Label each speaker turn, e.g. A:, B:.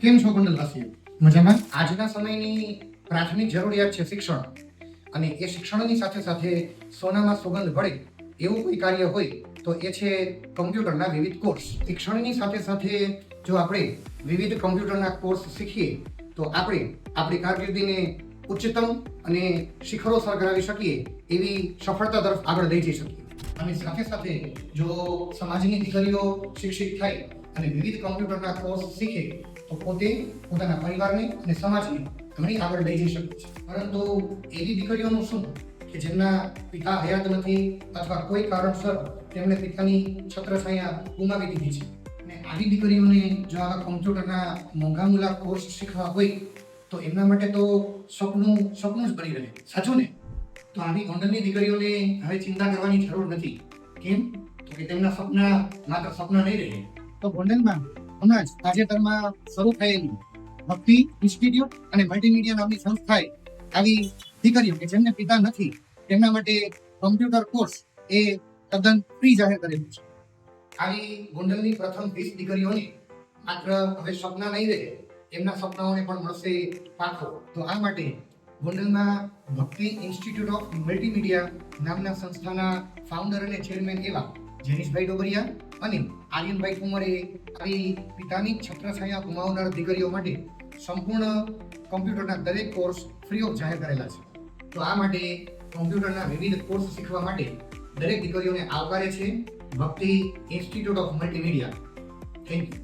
A: કેમ છો ગોંડલવાસીઓ? મજામાં? આજના સમયની પ્રાથમિક જરૂરિયાત છે શિક્ષણ, અને એ શિક્ષણની સાથે સાથે સોનામાં સુગંધ ભળે એવું કોઈ કાર્ય હોય તો એ છે કમ્પ્યુટરના વિવિધ કોર્સ. શિક્ષણની સાથે સાથે જો આપણે વિવિધ કમ્પ્યુટરના કોર્સ શીખીએ તો આપણે આપણી કારકિર્દીને ઉચ્ચતમ અને શિખરો સર કરાવી શકીએ એવી સફળતા તરફ આગળ લઈ જઈ શકીએ. અને સાથે સાથે જો સમાજની દીકરીઓ શિક્ષિત થાય અને વિવિધ કમ્પ્યુટરના કોર્સ શીખે તો પોતે પોતાના પરિવારને અને સમાજને ઘણી આગળ લઈ જઈ શકે છે. પરંતુ એવી દીકરીઓનું શું કે જેમના પિતા હયાત નથી અથવા કોઈ કારણસર તેમણે પિતાની છત્રછાયા ગુમાવી દીધી છે, અને આવી દીકરીઓને જો આવા કમ્પ્યુટરના મોંઘા મોંઘા કોર્સ શીખવા હોય તો એમના માટે તો સપનું જ બની રહે. સાચું ને? તો આવી ગોંડલની દીકરીઓને હવે ચિંતા કરવાની જરૂર નથી. કેમ? તો કે તેમના સપના માત્ર સપના નહીં રહે. તો ગોંડલમાં હમણાં જ તાજેતરમાં શરૂ થયેલી ભક્તિ ઇન્સ્ટિટ્યૂટ અને મલ્ટીમીડિયા નામની સંસ્થાએ આવી દીકરીઓ કે જેમને પિતા નથી તેમના માટે કમ્પ્યુટર કોર્સ એ તદ્દન ફ્રી જાહેર કરેલું છે. આવી ગોંડલની પ્રથમ 20 દીકરીઓને માત્ર હવે સપના નહીં રહે, એમના સપનાઓને પણ મળશે પાખો. તો આ માટે ગોંડલમાં ભક્તિ ઇન્સ્ટિટ્યૂટ ઓફ મલ્ટીમીડિયા નામના સંસ્થાના ફાઉન્ડર અને ચેરમેન એવા જેનિશભાઈ ડોબરિયા અને આર્યનભાઈ કુંવરે આવી પિતાની છત્રછાયા ગુમાવનાર દીકરીઓ માટે સંપૂર્ણ કમ્પ્યુટરના દરેક કોર્સ ફ્રી ઓફ જાહેર કરેલા છે. તો આ માટે કમ્પ્યુટરના વિવિધ કોર્સ શીખવા માટે દરેક દીકરીઓને આવકારે છે ભક્તિ institute of multimedia. Thank you.